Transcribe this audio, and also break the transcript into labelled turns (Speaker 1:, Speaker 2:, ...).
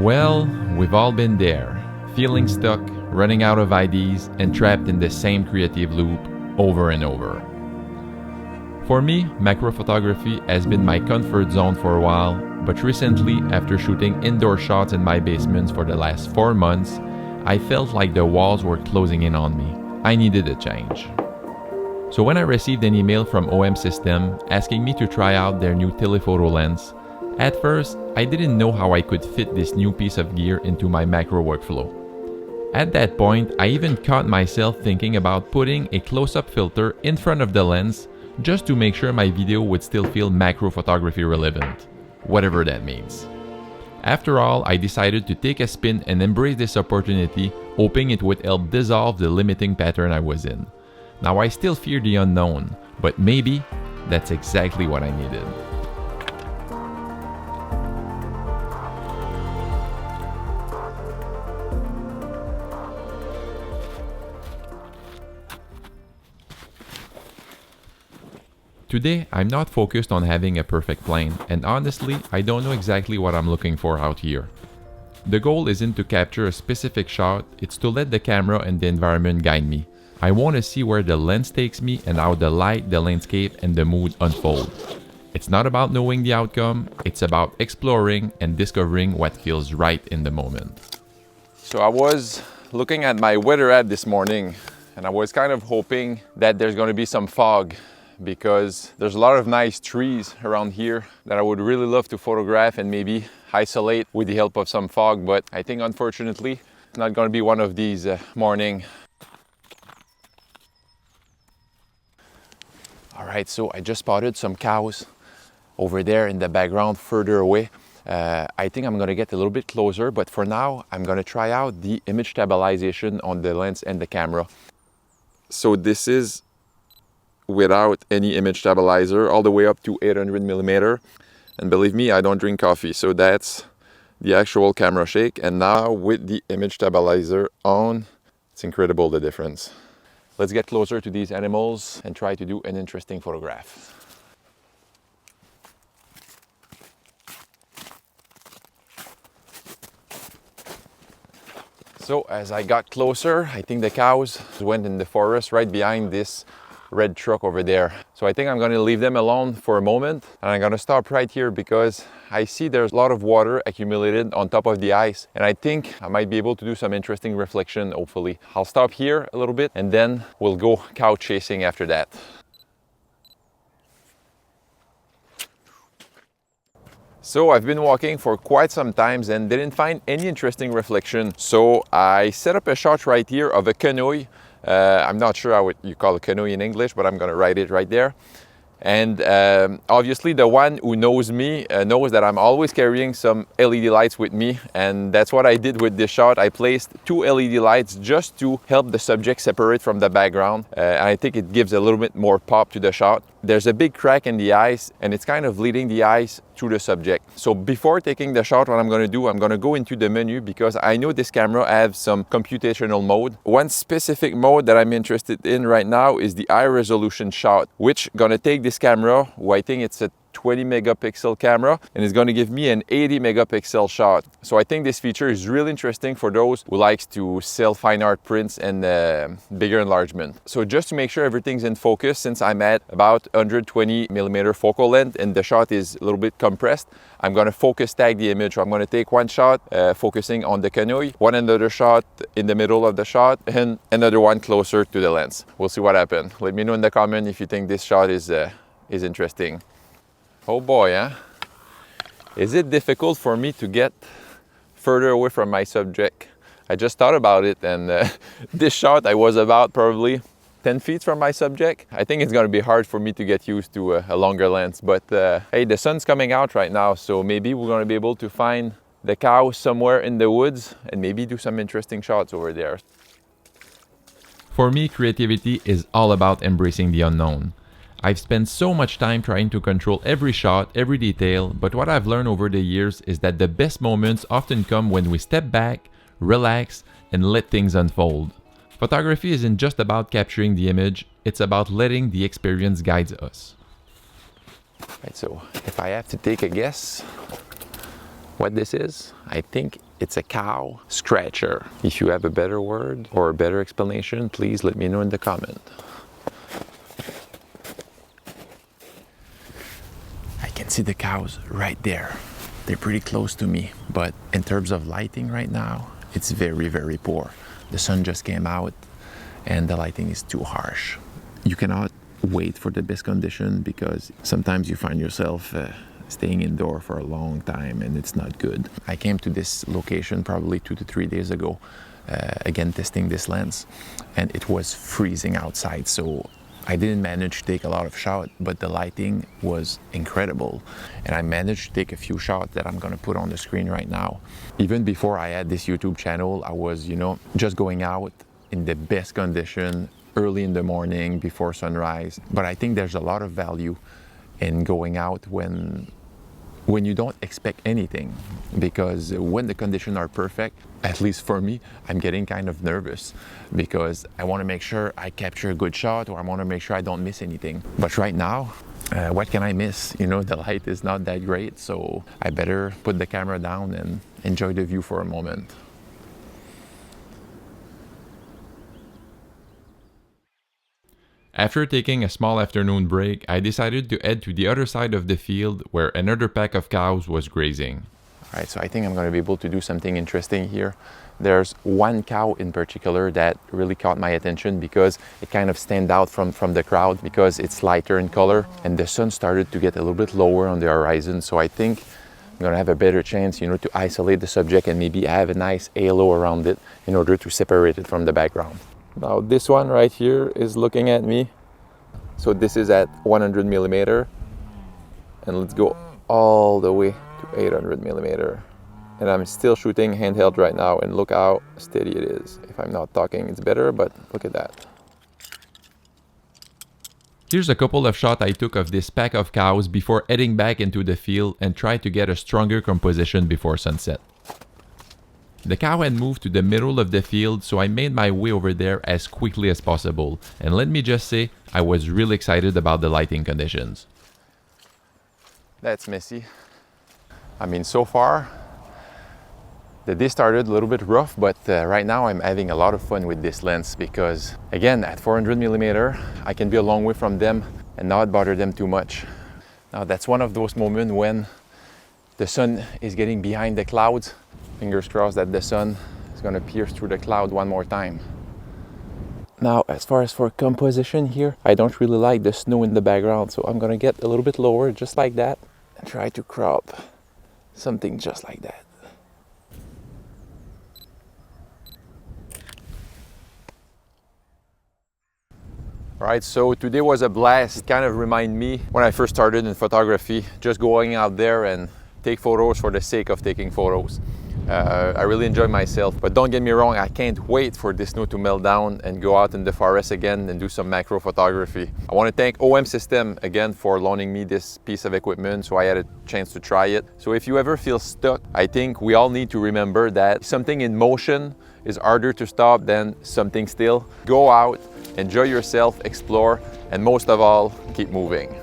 Speaker 1: Well, we've all been there, feeling stuck, running out of ideas, and trapped in the same creative loop over and over. For me, macro photography has been my comfort zone for a while, but recently, after shooting indoor shots in my basements for the last 4 months, I felt like the walls were closing in on me. I needed a change. So when I received an email from OM System asking me to try out their new telephoto lens, at first, I didn't know how I could fit this new piece of gear into my macro workflow. At that point, I even caught myself thinking about putting a close-up filter in front of the lens just to make sure my video would still feel macro photography relevant, whatever that means. After all, I decided to take a spin and embrace this opportunity, hoping it would help dissolve the limiting pattern I was in. Now I still fear the unknown, but maybe that's exactly what I needed. Today, I'm not focused on having a perfect plane, and honestly, I don't know exactly what I'm looking for out here. The goal isn't to capture a specific shot, it's to let the camera and the environment guide me. I want to see where the lens takes me and how the light, the landscape, and the mood unfold. It's not about knowing the outcome, it's about exploring and discovering what feels right in the moment. So I was looking at my weather app this morning, and I was kind of hoping that there's going to be some fog, because there's a lot of nice trees around here that I would really love to photograph and maybe isolate with the help of some fog, but I think unfortunately it's not going to be one of these morning. Alright, so I just spotted some cows over there in the background further away. I think I'm going to get a little bit closer, but for now I'm going to try out the image stabilization on the lens and the camera. So this is without any image stabilizer, all the way up to 800 millimeter. And believe me, I don't drink coffee, so that's the actual camera shake. And now with the image stabilizer on, it's incredible the difference. Let's get closer to these animals and try to do an interesting photograph. So as I got closer, I think the cows went in the forest right behind this red truck over there. So I think I'm going to leave them alone for a moment, and I'm going to stop right here because I see there's a lot of water accumulated on top of the ice, and I think I might be able to do some interesting reflection, hopefully. I'll stop here a little bit and then we'll go cow chasing after that. So I've been walking for quite some time and didn't find any interesting reflection. So I set up a shot right here of a canoe. I'm not sure what you call a canoe in English, but I'm going to write it right there. And obviously the one who knows me knows that I'm always carrying some LED lights with me, and that's what I did with this shot. I placed 2 LED lights just to help the subject separate from the background, and I think it gives a little bit more pop to the shot. There's a big crack in the ice, and it's kind of leading the ice through the subject. So before taking the shot, what I'm going to do, I'm going to go into the menu because I know this camera has some computational mode. One specific mode that I'm interested in right now is the high resolution shot, which going to take this camera, who I think it's a 20 megapixel camera, and it's going to give me an 80 megapixel shot. So I think this feature is really interesting for those who likes to sell fine art prints and bigger enlargement. So just to make sure everything's in focus, since I'm at about 120 millimeter focal length and the shot is a little bit compressed, I'm going to focus tag the image. So I'm going to take one shot focusing on the canoe, one another shot in the middle of the shot, and another one closer to the lens. We'll see what happens. Let me know in the comment if you think this shot is interesting. Oh boy, huh? Is it difficult for me to get further away from my subject? I just thought about it, and this shot I was about probably 10 feet from my subject. I think it's going to be hard for me to get used to a longer lens, but hey, the sun's coming out right now, so maybe we're going to be able to find the cow somewhere in the woods and maybe do some interesting shots over there. For me, creativity is all about embracing the unknown. I've spent so much time trying to control every shot, every detail, but what I've learned over the years is that the best moments often come when we step back, relax, and let things unfold. Photography isn't just about capturing the image, it's about letting the experience guide us. Right, so if I have to take a guess what this is, I think it's a cow scratcher. If you have a better word or a better explanation, please let me know in the comment. I can see the cows right there. They're pretty close to me, but in terms of lighting right now, it's very, very poor. The sun just came out and the lighting is too harsh. You cannot wait for the best condition because sometimes you find yourself staying indoor for a long time and it's not good. I came to this location probably 2 to 3 days ago, again testing this lens, and it was freezing outside, so I didn't manage to take a lot of shots, but the lighting was incredible. And I managed to take a few shots that I'm gonna put on the screen right now. Even before I had this YouTube channel, I was, just going out in the best condition, early in the morning, before sunrise. But I think there's a lot of value in going out when you don't expect anything, because when the conditions are perfect, at least for me, I'm getting kind of nervous because I want to make sure I capture a good shot, or I want to make sure I don't miss anything. But right now, what can I miss? The light is not that great, so I better put the camera down and enjoy the view for a moment.
Speaker 2: After taking a small afternoon break, I decided to head to the other side of the field where another pack of cows was grazing.
Speaker 1: All right, so I think I'm going to be able to do something interesting here. There's one cow in particular that really caught my attention because it kind of stands out from the crowd because it's lighter in color and the sun started to get a little bit lower on the horizon. So I think I'm going to have a better chance, to isolate the subject and maybe have a nice halo around it in order to separate it from the background. Now this one right here is looking at me. So this is at 100 millimeter, and let's go all the way to 800 millimeter. And I'm still shooting handheld right now, and look how steady it is. If I'm not talking, it's better, but look at that.
Speaker 2: Here's a couple of shots I took of this pack of cows before heading back into the field and tried to get a stronger composition before sunset. The cow had moved to the middle of the field, so I made my way over there as quickly as possible, and let me just say, I was really excited about the lighting conditions.
Speaker 1: That's messy. So far, the day started a little bit rough, but right now I'm having a lot of fun with this lens because, again, at 400 millimeter, I can be a long way from them and not bother them too much. Now, that's one of those moments when the sun is getting behind the clouds. Fingers crossed that the sun is going to pierce through the cloud one more time. Now, as far as for composition here, I don't really like the snow in the background, so I'm going to get a little bit lower, just like that, and try to crop something just like that. All right, so today was a blast. It kind of reminded me when I first started in photography, just going out there and take photos for the sake of taking photos. I really enjoy myself, but don't get me wrong, I can't wait for this snow to melt down and go out in the forest again and do some macro photography. I want to thank OM System again for loaning me this piece of equipment so I had a chance to try it. So if you ever feel stuck, I think we all need to remember that something in motion is harder to stop than something still. Go out, enjoy yourself, explore, and most of all, keep moving.